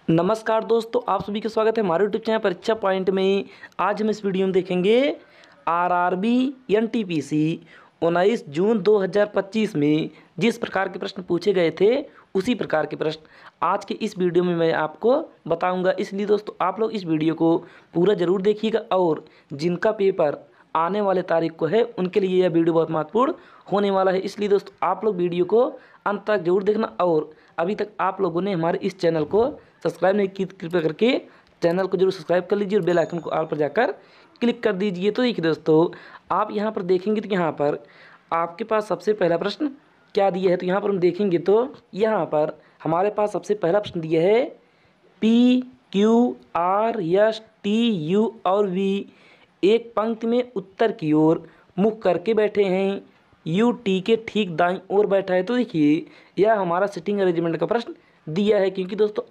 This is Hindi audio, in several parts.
नमस्कार दोस्तों, आप सभी का स्वागत है हमारे यूट्यूब चैनल परीक्षा पॉइंट में। आज हम इस वीडियो में देखेंगे आरआरबी एनटीपीसी 19 जून 2025 में जिस प्रकार के प्रश्न पूछे गए थे उसी प्रकार के प्रश्न आज के इस वीडियो में मैं आपको बताऊंगा। इसलिए दोस्तों आप लोग इस वीडियो को पूरा ज़रूर देखिएगा और जिनका पेपर आने वाले तारीख को है उनके लिए यह वीडियो बहुत महत्वपूर्ण होने वाला है। इसलिए दोस्तों आप लोग वीडियो को अंत तक जरूर देखना और अभी तक आप लोगों ने हमारे इस चैनल को सब्सक्राइब नहीं की कृपया करके चैनल को जरूर सब्सक्राइब कर लीजिए और बेल आइकन को ऑल पर जाकर क्लिक कर दीजिए। तो देखिए दोस्तों, आप यहाँ पर देखेंगे तो यहाँ पर आपके पास सबसे पहला प्रश्न क्या दिया है। तो यहाँ पर हम देखेंगे तो यहाँ पर हमारे पास सबसे पहला प्रश्न दिया है P Q R S T U और वी एक पंक्ति में उत्तर की ओर मुख करके बैठे हैं। यू टी के ठीक दाईं ओर बैठा है। तो देखिए यह हमारा सिटिंग अरेंजमेंट का प्रश्न दिया है, क्योंकि दोस्तों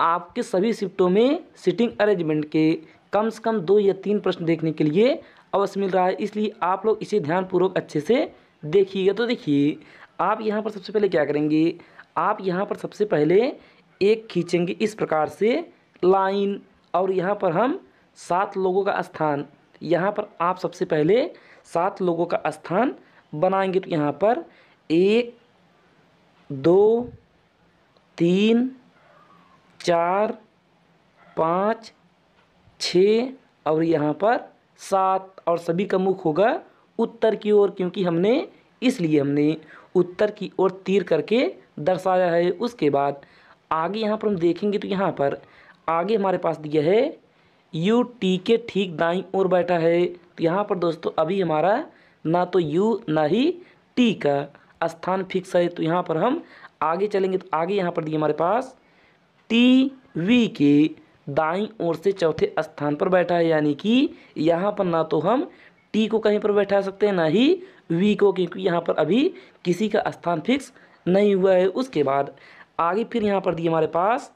आपके सभी शिफ्टों में सिटिंग अरेंजमेंट के कम से कम 2 या 3 प्रश्न देखने के लिए अवश्य मिल रहा है। इसलिए आप लोग इसे ध्यानपूर्वक अच्छे से देखिएगा। तो देखिए आप यहाँ पर सबसे पहले क्या करेंगे, आप यहाँ पर सबसे पहले एक खींचेंगे इस प्रकार से लाइन और यहाँ पर हम 7 लोगों का स्थान, यहाँ पर आप सबसे पहले 7 लोगों का स्थान बनाएंगे। तो यहाँ पर 1 2 3 4 5 6 और यहाँ पर 7 और सभी का मुख होगा उत्तर की ओर, क्योंकि हमने उत्तर की ओर तीर करके दर्शाया है। उसके बाद आगे यहाँ पर हम देखेंगे तो यहाँ पर आगे हमारे पास दिया है यू टी के ठीक दाईं ओर बैठा है। तो यहाँ पर दोस्तों अभी हमारा ना तो यू ना ही टी का स्थान फिक्स है। तो यहाँ पर हम आगे चलेंगे तो आगे यहाँ पर दिए हमारे पास टी वी के दाईं ओर से चौथे स्थान पर बैठा है, यानी कि यहाँ पर ना तो हम टी को कहीं पर बैठा सकते हैं ना ही वी को, क्योंकि यहाँ पर अभी किसी का स्थान फिक्स नहीं हुआ है। उसके बाद आगे फिर यहाँ पर दिए हमारे पास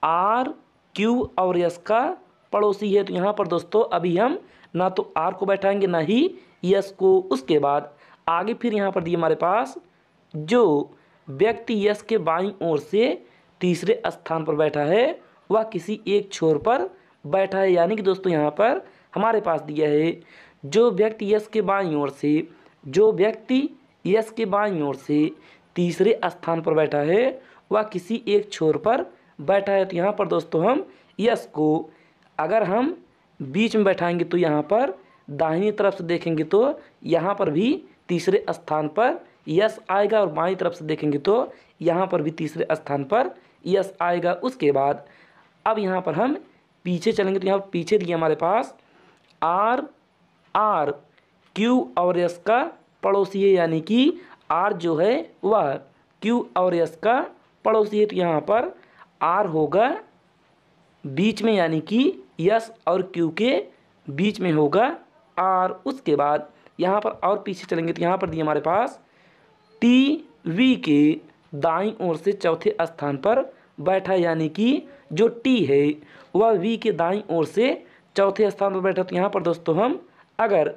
आर क्यू और एस का पड़ोसी है। तो यहाँ पर दोस्तों अभी हम ना तो आर को बैठाएंगे ना ही यस को। उसके बाद आगे फिर यहाँ पर दिए हमारे पास जो व्यक्ति यस के बाईं ओर से तीसरे स्थान पर बैठा है वह किसी एक छोर पर बैठा है, यानी कि दोस्तों यहाँ पर हमारे पास दिया है जो व्यक्ति यस के बाईं ओर से तीसरे स्थान पर बैठा है वह किसी एक छोर पर बैठा है। तो यहाँ पर दोस्तों हम यस को अगर हम बीच में बैठाएंगे तो यहाँ पर दाहिनी तरफ से देखेंगे तो यहाँ पर भी तीसरे स्थान पर यस आएगा और बाईं तरफ से देखेंगे तो यहाँ पर भी तीसरे स्थान पर यस आएगा। उसके बाद अब यहाँ पर हम पीछे चलेंगे तो यहाँ पर पीछे दिया हमारे पास आर क्यू और एस का पड़ोसी है, यानी कि आर जो है वह क्यू और एस का पड़ोसी है। तो यहाँ पर आर होगा बीच में, यानी कि यस और क्यू के बीच में होगा आर। उसके बाद यहाँ पर और पीछे चलेंगे तो यहाँ पर दिए हमारे पास टी वी के दाईं ओर से चौथे स्थान पर बैठा, यानी कि जो टी है वह वी के दाईं ओर से चौथे स्थान पर बैठा। तो यहाँ पर दोस्तों हम अगर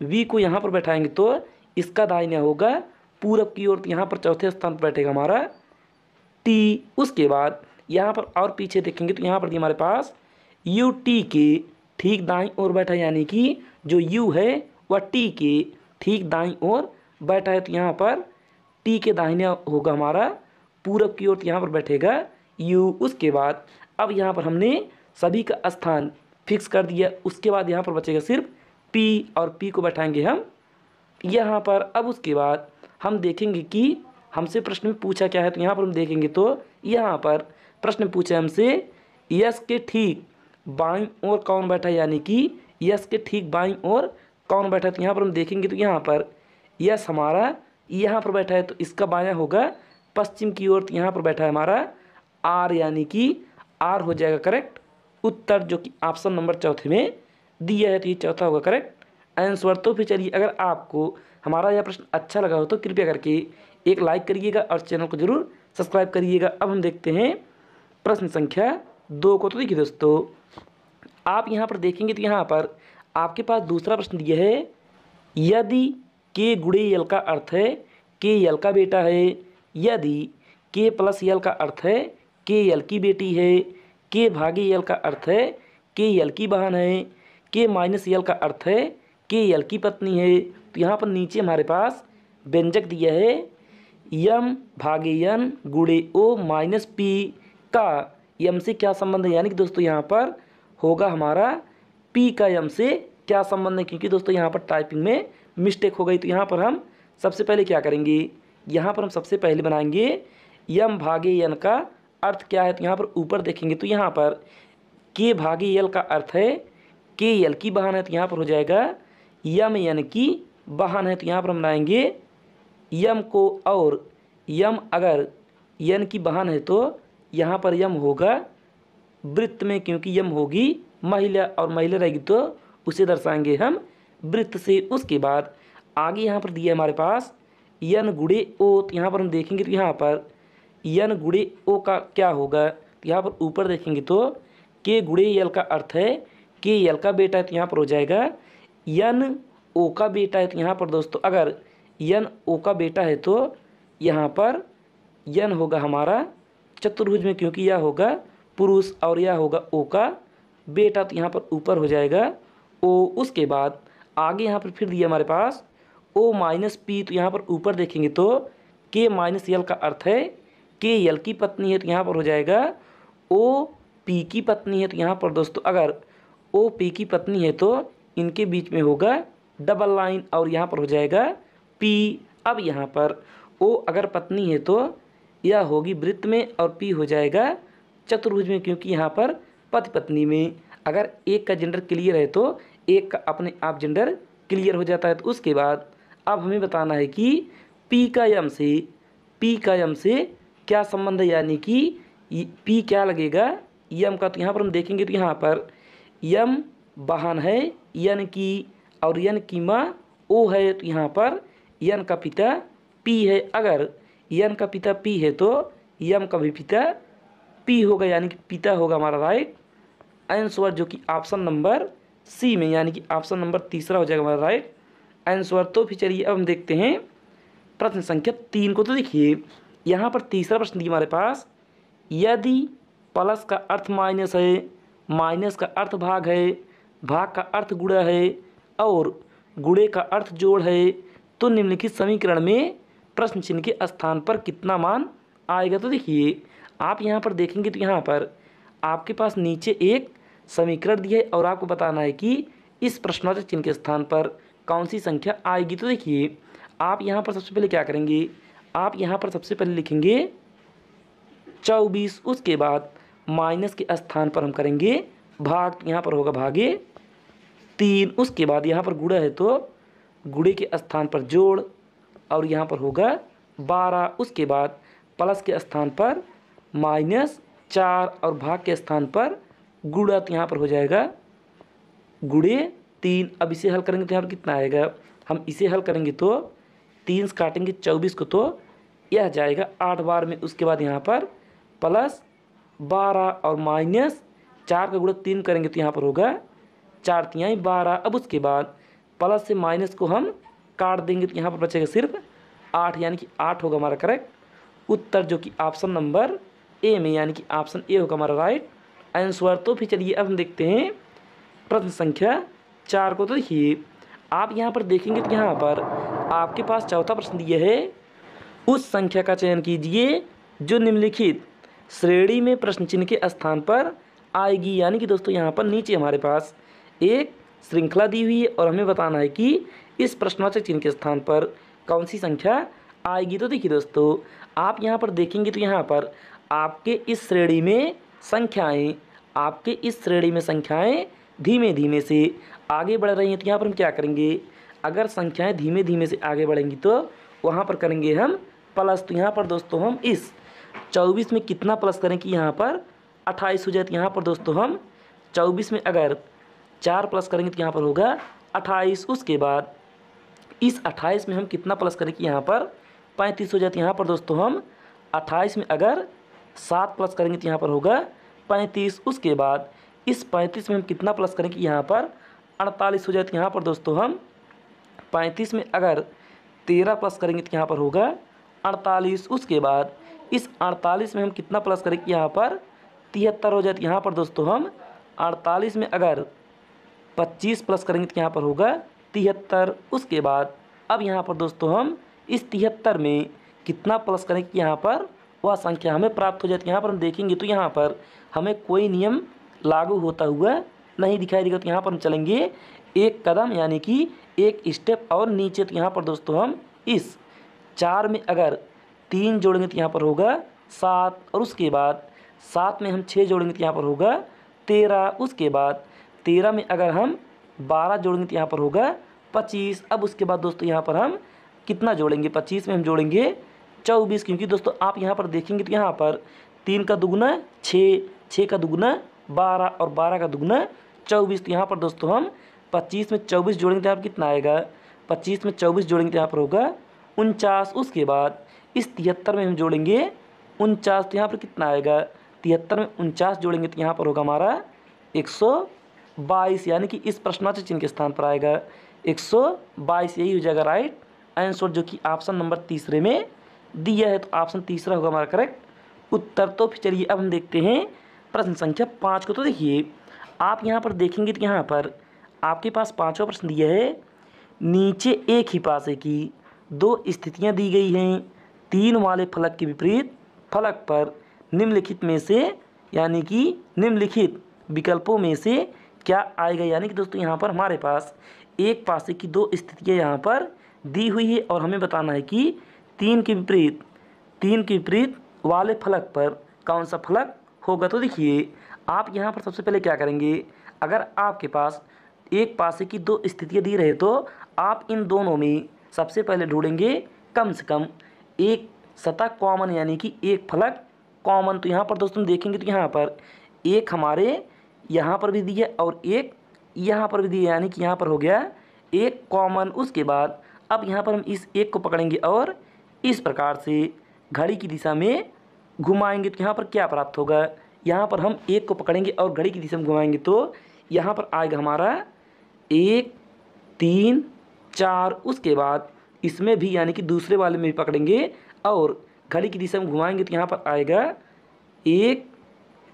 वी को यहाँ पर बैठाएंगे तो इसका दाहिना होगा पूरब की ओर। तो यहाँ पर चौथे स्थान पर बैठेगा हमारा टी। उसके बाद यहाँ पर और पीछे देखेंगे तो यहाँ पर दिए हमारे पास यू टी के ठीक दाईं ओर बैठा, यानी कि जो यू है वह टी के ठीक दाईं ओर बैठा है। तो यहाँ पर टी के दाहिने होगा हमारा पूरब की ओर, तो यहाँ पर बैठेगा यू। उसके बाद अब यहाँ पर हमने सभी का स्थान फिक्स कर दिया। उसके बाद यहाँ पर बचेगा सिर्फ पी और पी को बैठाएंगे हम यहाँ पर। अब उसके बाद हम देखेंगे कि हमसे प्रश्न में पूछा क्या है। तो यहाँ पर हम देखेंगे तो यहाँ पर प्रश्न पूछा हमसे यस के ठीक बाईं ओर कौन बैठा है, यानी कि यस के ठीक बाईं ओर कौन बैठा है। तो यहाँ पर हम देखेंगे तो यहाँ पर यस हमारा यहाँ पर बैठा है, तो इसका बायां होगा पश्चिम की ओर। तो यहाँ पर बैठा है हमारा आर, यानी कि आर हो जाएगा करेक्ट उत्तर, जो कि ऑप्शन नंबर चौथे में दिया है। तो ये चौथा होगा करेक्ट आंसर। तो फिर चलिए, अगर आपको हमारा यह प्रश्न अच्छा लगा हो तो कृपया करके एक लाइक करिएगा और चैनल को जरूर सब्सक्राइब करिएगा। अब हम देखते हैं प्रश्न संख्या 2 को। तो देखिए दोस्तों, आप यहाँ पर देखेंगे तो यहाँ पर आपके पास दूसरा प्रश्न दिया है यदि के गुणे यल का अर्थ है के यल का बेटा है, यदि के प्लस यल का अर्थ है के यल की बेटी है, के भागे यल का अर्थ है के यल की बहन है, के माइनस यल का अर्थ है के यल की पत्नी है। तो यहाँ पर नीचे हमारे पास व्यंजक दिया है यम भागे यन गुणे ओ माइनस पी का यम से क्या संबंध है, यानी कि दोस्तों यहाँ पर होगा हमारा पी का यम से क्या संबंध है, क्योंकि दोस्तों यहाँ पर टाइपिंग में मिस्टेक हो गई। तो यहाँ पर हम सबसे पहले क्या करेंगे, यहाँ पर हम सबसे पहले बनाएंगे यम भागे यन का अर्थ क्या है। तो यहाँ पर ऊपर देखेंगे तो यहाँ पर के भागे यल का अर्थ है के यल की बहन है, तो यहाँ पर हो जाएगा यम यन की बहन है। तो यहाँ पर हम बनाएंगे यम को, और यम अगर यन की बहन है तो यहाँ पर यम होगा वृत्त में, क्योंकि यम होगी महिला और महिला रहेगी तो उसे दर्शाएंगे हम वृत्त से। उसके बाद आगे यहाँ पर दिया हमारे पास यन गुणे ओ। तो यहाँ पर हम देखेंगे तो यहाँ पर यन गुणे ओ का क्या होगा, तो यहाँ पर ऊपर देखेंगे तो के गुणे यल का अर्थ है के यल का बेटा है। तो यहाँ पर हो जाएगा यन ओ का बेटा है। तो यहाँ पर दोस्तों अगर यन ओ का बेटा है तो यहाँ पर यन होगा हमारा चतुर्भुज में, क्योंकि यह होगा पुरुष और यह होगा ओ का बेटा। तो यहाँ पर ऊपर हो जाएगा ओ। उसके बाद आगे यहाँ पर फिर दिया हमारे पास ओ माइनस पी। तो यहाँ पर ऊपर देखेंगे तो के माइनस यल का अर्थ है के यल की पत्नी है। तो यहाँ पर हो जाएगा ओ पी की पत्नी है। तो यहाँ पर दोस्तों अगर ओ पी की पत्नी है तो इनके बीच में होगा डबल लाइन और यहाँ पर हो जाएगा पी। अब यहाँ पर ओ अगर पत्नी है तो यह होगी वृत्त में और पी हो जाएगा चतुर्भुज में, क्योंकि यहाँ पर पति पत्नी में अगर एक का जेंडर क्लियर है तो एक का अपने आप जेंडर क्लियर हो जाता है। तो उसके बाद अब हमें बताना है कि पी का यम से क्या संबंध है, यानी कि पी क्या लगेगा यम का। तो यहाँ पर हम देखेंगे तो यहाँ पर यम बहन है यन की और यन की माँ ओ है। तो यहाँ पर यन का पिता पी है, अगर यन का पिता पी है तो यम का भी पिता पी होगा, यानी कि पिता होगा हमारा राइट आंसर, जो कि ऑप्शन नंबर सी में, यानी कि ऑप्शन नंबर तीसरा हो जाएगा हमारा राइट आंसर। तो फिर चलिए अब हम देखते हैं प्रश्न संख्या 3 को। तो देखिए यहाँ पर तीसरा प्रश्न दिया हमारे पास, यदि प्लस का अर्थ माइनस है, माइनस का अर्थ भाग है, भाग का अर्थ गुणा है और गुणे का अर्थ जोड़ है, तो निम्नलिखित समीकरण में प्रश्न चिन्ह के स्थान पर कितना मान आएगा। तो देखिए आप यहाँ पर देखेंगे तो यहाँ पर आपके पास नीचे एक समीकरण दिया है और आपको बताना है कि इस प्रश्नवाचक चिन्ह के स्थान पर कौन सी संख्या आएगी। तो देखिए आप यहाँ पर सबसे पहले क्या करेंगे, आप यहाँ पर सबसे पहले लिखेंगे 24, उसके बाद माइनस के स्थान पर हम करेंगे भाग। तो यहाँ पर होगा भागे 3, उसके बाद यहाँ पर गुणा है तो गुणे के स्थान पर जोड़ और यहाँ पर होगा 12, उसके बाद प्लस के स्थान पर -4 और भाग के स्थान पर गुणा। तो यहाँ पर हो जाएगा गुणे 3। अब इसे हल करेंगे तो यहाँ पर कितना आएगा, हम इसे हल करेंगे तो 3 से काटेंगे 24 को तो यह जाएगा 8 बार में। उसके बाद यहाँ पर +12 और -4 का गुणा 3 करेंगे तो यहाँ पर होगा 4 तिहाई 12। अब उसके बाद प्लस से माइनस को हम काट देंगे तो यहाँ पर बचेगा सिर्फ 8, यानी कि 8 होगा हमारा करेक्ट उत्तर, जो कि ऑप्शन नंबर ए में, यानी कि ऑप्शन ए होगा हमारा राइट आंसर। तो फिर चलिए अब हम देखते हैं प्रश्न संख्या 4 को। तो देखिए आप यहाँ पर देखेंगे तो यहाँ पर आपके पास चौथा प्रश्न दिया है, उस संख्या का चयन कीजिए जो निम्नलिखित श्रेणी में प्रश्न चिन्ह के स्थान पर आएगी। यानी कि दोस्तों यहाँ पर नीचे हमारे पास एक श्रृंखला दी हुई है और हमें बताना है कि इस प्रश्नवाचक चिन्ह के स्थान पर कौन सी संख्या आएगी। तो देखिए दोस्तों आप यहाँ पर देखेंगे तो यहाँ पर आपके इस श्रेणी में संख्याएं धीमे धीमे से आगे बढ़ रही हैं। तो यहाँ पर हम क्या करेंगे, अगर संख्याएं धीमे धीमे से आगे बढ़ेंगी तो वहाँ पर करेंगे हम प्लस। तो यहाँ पर दोस्तों हम इस 24 में कितना प्लस करें कि यहाँ पर 28 हो जाए। तो यहाँ पर दोस्तों हम 24 में अगर 4 प्लस करेंगे तो यहाँ पर होगा 28। उसके बाद इस 28 में हम कितना प्लस करें कि यहाँ पर 35 हो जाए। तो यहाँ पर दोस्तों हम 28 में अगर 7 प्लस करेंगे तो यहाँ पर होगा 35। उसके बाद इस 35 में हम कितना प्लस करें कि यहाँ पर 48 हो जाए। तो यहाँ पर दोस्तों हम 35 में अगर 13 प्लस करेंगे तो यहाँ पर होगा 48। उसके बाद इस 48 में हम कितना प्लस करेंगे, यहाँ पर 73 हो जाए। यहाँ पर दोस्तों हम 48 में अगर 25 प्लस करेंगे तो यहाँ पर होगा 73। उसके बाद अब यहाँ पर दोस्तों हम इस 73 में कितना प्लस करेंगे, यहाँ पर वह संख्या हमें प्राप्त हो जाती है। यहाँ पर हम देखेंगे तो यहाँ पर हमें कोई नियम लागू होता हुआ नहीं दिखाई देगा। तो यहाँ पर हम चलेंगे एक कदम यानी कि एक स्टेप और नीचे। तो यहाँ पर दोस्तों हम इस 4 में अगर 3 जोड़ेंगे तो यहाँ पर होगा 7, और उसके बाद 7 में हम 6 जोड़ेंगे तो यहाँ पर होगा 13। उसके बाद 13 में अगर हम 12 जोड़ेंगे तो यहाँ पर होगा 25। अब उसके बाद दोस्तों यहाँ पर हम कितना जोड़ेंगे, 25 में हम जोड़ेंगे 24, क्योंकि दोस्तों आप यहाँ पर देखेंगे तो यहाँ पर 3 का दुगुना 6, 6 का दुगुना 12 और 12 का दुगुना 24। तो यहाँ पर दोस्तों हम 25 में 24 जोड़ेंगे तो यहाँ पर कितना आएगा, 25 में 24 जोड़ेंगे तो यहाँ पर होगा 49। उसके बाद इस 73 में हम जोड़ेंगे 49, तो यहाँ पर कितना आएगा, 73 में 49 जोड़ेंगे तो यहाँ पर होगा हमारा 122, यानी कि इस प्रश्नवाचक चिन्ह के स्थान पर आएगा 122। यही हो जाएगा राइट आंसर, जो कि ऑप्शन नंबर तीसरे में दिया है। तो ऑप्शन तीसरा होगा हमारा करेक्ट उत्तर। तो फिर चलिए अब हम देखते हैं प्रश्न संख्या 5 को। तो देखिए आप यहाँ पर देखेंगे तो यहाँ पर आपके पास 5वां प्रश्न दिया है। नीचे एक ही पासे की 2 स्थितियाँ दी गई हैं। 3 वाले फलक के विपरीत फलक पर निम्नलिखित में से यानी कि निम्नलिखित विकल्पों में से क्या आएगा। यानी कि दोस्तों यहाँ पर हमारे पास एक पासे की 2 स्थितियाँ यहाँ पर दी हुई है और हमें बताना है कि 3 के विपरीत वाले फलक पर कौन सा फलक होगा। तो देखिए आप यहाँ पर सबसे पहले क्या करेंगे, अगर आपके पास एक पासे की 2 स्थितियाँ दी रहे तो आप इन दोनों में सबसे पहले ढूंढेंगे कम से कम एक सतह कॉमन, यानी कि एक फलक कॉमन। तो यहाँ पर दोस्तों देखेंगे तो यहाँ पर एक हमारे यहाँ पर भी दी है और एक यहाँ पर भी दी है, यानी कि यहाँ पर हो गया एक कॉमन। उसके बाद अब यहाँ पर हम इस एक को पकड़ेंगे और इस प्रकार से घड़ी की दिशा में घुमाएंगे तो यहाँ पर क्या प्राप्त होगा, यहाँ पर हम एक को पकड़ेंगे और घड़ी की दिशा में घुमाएंगे तो यहाँ पर आएगा हमारा 1 3 4। उसके बाद इसमें भी यानी कि दूसरे वाले में भी पकड़ेंगे और घड़ी की दिशा में घुमाएंगे तो यहाँ पर आएगा 1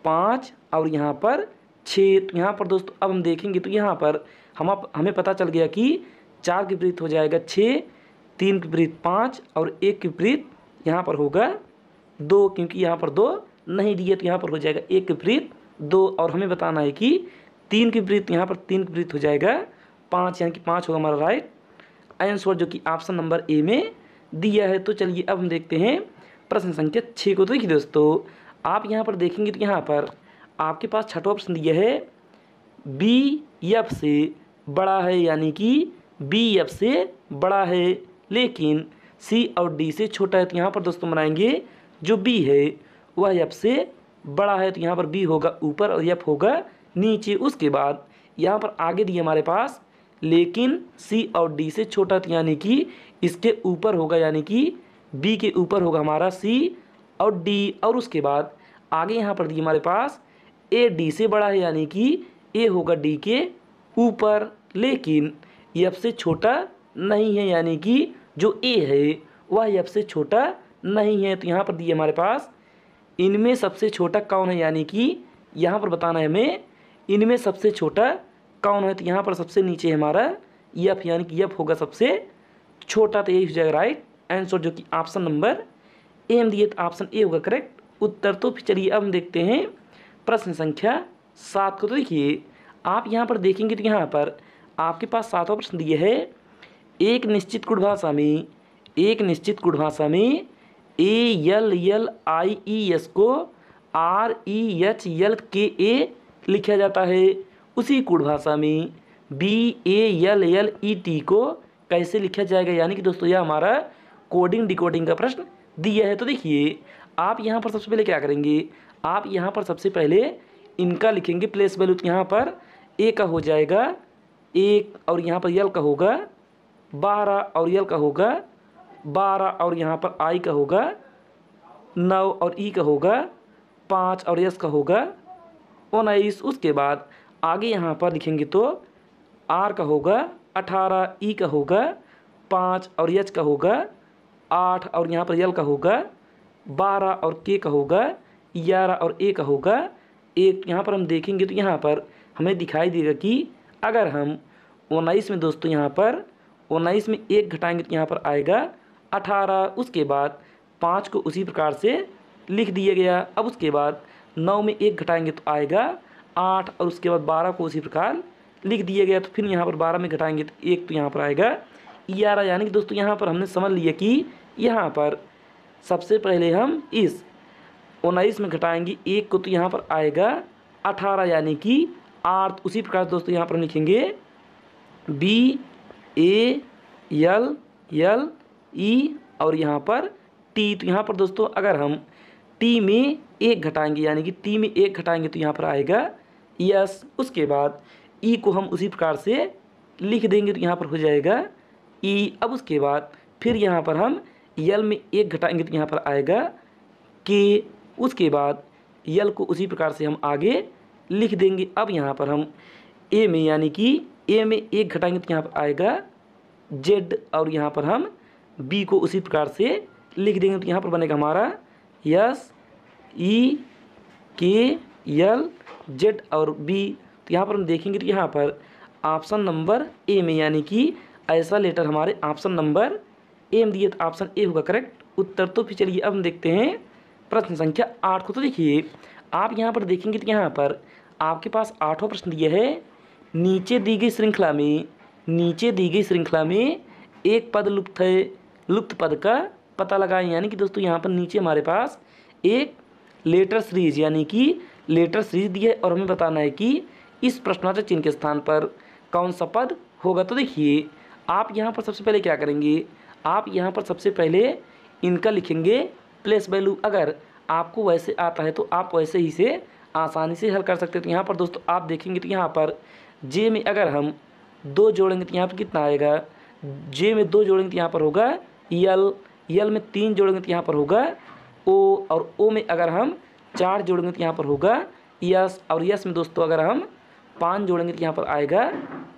5 और यहाँ पर 6। तो यहाँ पर दोस्तों अब हम देखेंगे तो यहाँ पर हमें पता चल गया कि 4 के विपरीत हो जाएगा 6, 3 के विपरीत 5 और 1 के विपरीत यहाँ पर होगा 2, क्योंकि यहाँ पर 2 नहीं दिए तो यहाँ पर हो जाएगा 1 के विपरीत 2। और हमें बताना है कि 3 के विपरीत, यहाँ पर 3 के विपरीत हो जाएगा 5, यानी कि 5 होगा हमारा राइट आंसर, जो कि ऑप्शन नंबर ए में दिया है। तो चलिए अब हम देखते हैं प्रश्न संख्या 6 को। तो देखिए दोस्तों आप यहाँ पर देखेंगे तो यहाँ पर आपके पास 6वां प्रश्न दिया है। बी एफ से बड़ा है, यानी कि बी एफ से बड़ा है लेकिन सी और डी से छोटा है। तो यहाँ पर दोस्तों बनाएंगे जो बी है वह एफ से बड़ा है, तो यहाँ पर बी होगा ऊपर और एफ होगा नीचे। उसके बाद यहाँ पर आगे दिए हमारे पास लेकिन सी और डी से छोटा, तो यानी कि इसके ऊपर होगा, यानी कि बी के ऊपर होगा हमारा सी और डी। और उसके बाद आगे यहाँ पर दिए हमारे पास ए डी से बड़ा है, यानी कि ए होगा डी के ऊपर लेकिन एफ से छोटा नहीं है, यानी कि जो ए है वह एफ से छोटा नहीं है। तो यहाँ पर दिए हमारे पास इनमें सबसे छोटा कौन है, यानी कि यहाँ पर बताना है हमें इनमें सबसे छोटा कौन है। तो यहाँ पर सबसे नीचे हमारा एफ, यानी कि एफ होगा सबसे छोटा। तो यही हो जाएगा राइट आंसर, जो कि ऑप्शन नंबर ए में दिए, तो ऑप्शन ए होगा करेक्ट उत्तर। तो फिर चलिए अब हम देखते हैं प्रश्न संख्या 7 को। तो देखिए आप यहाँ पर देखेंगे तो यहाँ पर आपके पास 7वां प्रश्न दिया है। एक निश्चित गुण भाषा में ALLIES को REHLKA लिखा जाता है, उसी गुण भाषा में BALLET को कैसे लिखा जाएगा। यानी कि दोस्तों यह हमारा कोडिंग डिकोडिंग का प्रश्न दिया है। तो देखिए आप यहाँ पर सबसे पहले क्या करेंगे, आप यहाँ पर सबसे पहले इनका लिखेंगे प्लेस वैल्यू। तो यहाँ पर ए का हो जाएगा 1 और यहाँ पर यल का होगा 12 और यल का होगा 12 और यहाँ पर आई का होगा 9 और ई का होगा 5 और यस का होगा 19। उसके बाद आगे यहाँ पर लिखेंगे तो आर का होगा 18, ई का होगा 5 और एच का होगा 8 और यहाँ पर यल का होगा 12 और के का होगा 11 और ए का होगा 1। यहाँ पर हम देखेंगे तो यहाँ पर हमें दिखाई देगा कि अगर हम 19 में दोस्तों यहाँ पर 19 में 1 घटाएंगे तो यहाँ पर आएगा 18। उसके बाद 5 को उसी प्रकार से लिख दिया गया। अब उसके बाद 9 में 1 घटाएंगे तो आएगा 8 और उसके बाद 12 को उसी प्रकार लिख दिया गया। तो फिर यहाँ पर 12 में घटाएंगे तो 1 तो यहाँ पर आएगा 11। यानी कि दोस्तों यहाँ पर हमने समझ लिया कि यहाँ पर सबसे पहले हम इस 19 में घटाएंगे 1 को तो यहाँ पर आएगा 18 यानी कि 8। उसी प्रकार दोस्तों यहाँ पर हम लिखेंगे BALLE और यहाँ पर T। तो यहाँ पर दोस्तों अगर हम T में 1 घटाएंगे यानी कि T में 1 घटाएंगे तो यहाँ पर आएगा यस। उसके बाद E को हम उसी प्रकार से लिख देंगे तो यहाँ पर हो जाएगा E। अब उसके बाद फिर यहाँ पर हम L में 1 घटाएंगे तो यहाँ पर आएगा K। उसके बाद L को उसी प्रकार से हम आगे लिख देंगे। अब यहाँ पर हम A में यानी कि A में 1 घटाएंगे तो यहाँ पर आएगा Z और यहाँ पर हम B को उसी प्रकार से लिख देंगे तो यहाँ पर बनेगा हमारा SEKL और B। तो यहाँ पर हम देखेंगे तो यहाँ पर ऑप्शन नंबर ए में यानी कि ऐसा लेटर हमारे ऑप्शन नंबर ए में दिए तो ऑप्शन ए होगा करेक्ट उत्तर। तो फिर चलिए अब हम देखते हैं प्रश्न संख्या 8 को। तो देखिए आप यहाँ पर देखेंगे तो यहाँ पर आपके पास 8वां प्रश्न दिया है। नीचे दी गई श्रृंखला में एक पद लुप्त है, लुप्त पद का पता लगाएं। यानी कि दोस्तों यहाँ पर नीचे हमारे पास एक लेटर सीरीज यानी कि लेटर सीरीज दी है और हमें बताना है कि इस प्रश्नवाचक चिन्ह के स्थान पर कौन सा पद होगा। तो देखिए आप यहाँ पर सबसे पहले क्या करेंगे, आप यहाँ पर सबसे पहले इनका लिखेंगे प्लेस वैल्यू। अगर आपको वैसे आता है तो आप वैसे ही से आसानी से हल कर सकते हैं। तो यहाँ पर दोस्तों आप देखेंगे तो यहाँ पर जे में अगर हम 2 जोड़ेंगे तो यहाँ पर कितना आएगा, जे में 2 जोड़ेंगे तो यहाँ पर होगा यल में 3 जोड़ेंगे तो यहाँ पर होगा ओ और ओ में अगर हम 4 जोड़ेंगे तो यहाँ पर होगा यस और यस में दोस्तों अगर हम 5 जोड़ेंगे तो यहाँ पर आएगा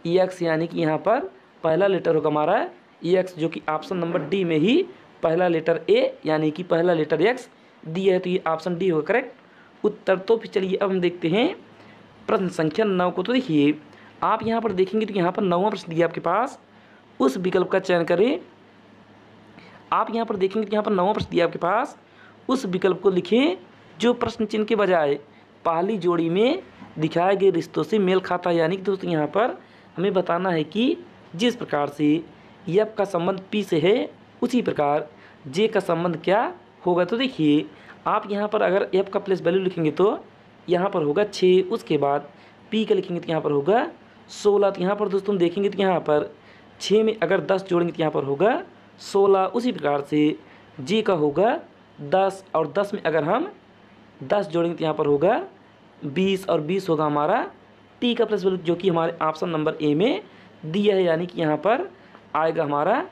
एक्स। यानी कि यहाँ पर पहला लेटर होगा हमारा एक्स जो कि ऑप्शन नंबर डी में ही पहला लेटर ए यानी कि पहला लेटर एक्स दिया है। तो ये ऑप्शन डी होगा करेक्ट उत्तर। तो फिर चलिए अब हम देखते हैं प्रश्न संख्या 9 को। तो देखिए आप यहाँ पर देखेंगे तो यहाँ पर 9वां प्रश्न दिया आपके पास, उस विकल्प का चयन करें। आप यहाँ पर देखेंगे तो यहाँ पर 9वां प्रश्न दिया आपके पास, उस विकल्प को लिखें जो प्रश्न चिन्ह के बजाय पहली जोड़ी में दिखाए गए रिश्तों से मेल खाता है। यानी कि दोस्तों यहाँ पर हमें बताना है कि जिस प्रकार से एफ का संबंध पी से है उसी प्रकार जे का संबंध क्या होगा। तो देखिए आप यहाँ पर अगर एफ का प्लेस वैल्यू लिखेंगे तो यहाँ पर होगा 6। उसके बाद पी का लिखेंगे तो यहाँ पर होगा 16। तो यहाँ पर दोस्तों हम देखेंगे तो यहाँ पर 6 में अगर 10 जोड़ेंगे तो यहाँ पर होगा 16। उसी प्रकार से जे का होगा 10 और 10 में अगर हम 10 जोड़ेंगे तो यहाँ पर होगा 20 और 20 होगा हमारा टी का प्लस वैल्यू जो कि हमारे ऑप्शन नंबर ए में दिया है। यानी कि यहाँ पर आएगा हमारा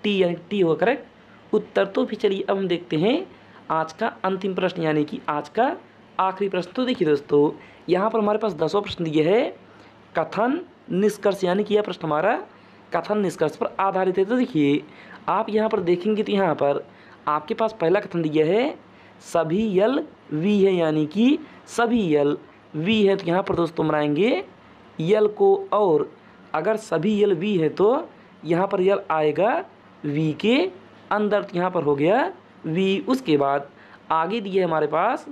टी यानी टी होगा करेक्ट उत्तर। तो फिर चलिए अब हम देखते हैं आज का अंतिम प्रश्न यानी कि आज का आखिरी प्रश्न। तो देखिए दोस्तों यहाँ पर हमारे पास 10वां प्रश्न दिया है कथन निष्कर्ष। यानी कि यह प्रश्न हमारा कथन निष्कर्ष पर आधारित है। तो देखिए आप यहाँ पर देखेंगे तो यहाँ पर आपके पास पहला कथन दिया है सभी यल वी है। यानी कि सभी यल वी है। तो यहाँ पर दोस्तों बनाएंगे यल को और अगर सभी यल वी है तो यहाँ पर यल आएगा वी के अंदर। तो यहाँ पर हो गया वी। उसके बाद आगे दिया है हमारे पास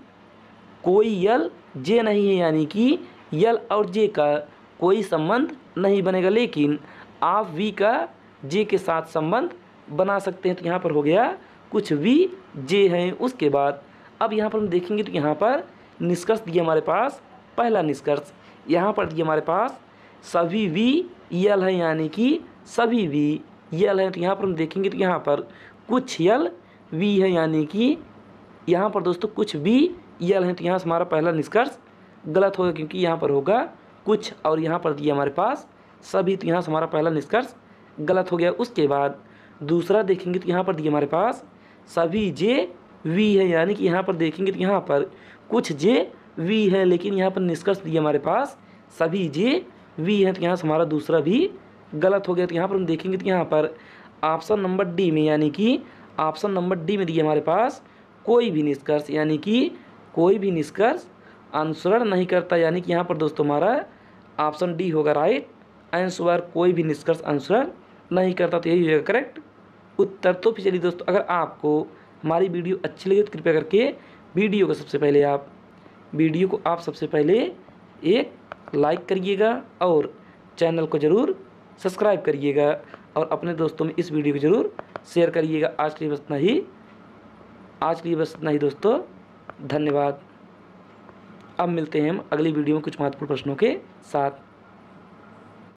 कोई यल जे नहीं है। यानी कि यल और जे का कोई संबंध नहीं बनेगा लेकिन आप वी का जे के साथ संबंध बना सकते हैं। तो यहाँ पर हो गया कुछ वी जे हैं। उसके बाद अब यहाँ पर हम देखेंगे तो यहाँ पर निष्कर्ष दिया हमारे पास। पहला निष्कर्ष यहाँ पर दिया हमारे पास सभी वी यल है। यानी कि सभी वी यल है। तो यहाँ पर हम देखेंगे तो यहाँ पर कुछ यल वी है। यानी कि यहाँ पर दोस्तों कुछ वी यल है। तो यहाँ से हमारा पहला निष्कर्ष गलत होगा क्योंकि यहाँ पर होगा कुछ और यहाँ पर दिया हमारे पास सभी। तो यहाँ से हमारा पहला निष्कर्ष गलत हो गया। उसके बाद दूसरा देखेंगे तो यहाँ पर दिया हमारे पास सभी जे वी है। यानी कि यहाँ पर देखेंगे तो यहाँ पर कुछ जे वी है लेकिन यहाँ पर निष्कर्ष दिया हमारे पास सभी जे वी है। तो यहाँ से हमारा दूसरा भी गलत हो गया। तो यहाँ पर हम देखेंगे तो यहाँ पर ऑप्शन नंबर डी में यानी कि ऑप्शन नंबर डी में दिया हमारे पास कोई भी निष्कर्ष, यानी कि कोई भी निष्कर्ष अनुसरण नहीं करता, यानी कि यहाँ पर दोस्तों हमारा ऑप्शन डी होगा राइट आंसर, कोई भी निष्कर्ष अनुसरण नहीं करता, तो यही होगा करेक्ट उत्तर। तो फिर चलिए दोस्तों, अगर आपको हमारी वीडियो अच्छी लगी तो कृपया करके वीडियो को सबसे पहले एक लाइक करिएगा और चैनल को ज़रूर सब्सक्राइब करिएगा और अपने दोस्तों में इस वीडियो को ज़रूर शेयर करिएगा। आज के लिए बस इतना ही दोस्तों, धन्यवाद। अब मिलते हैं हम अगली वीडियो में कुछ महत्वपूर्ण प्रश्नों के साथ।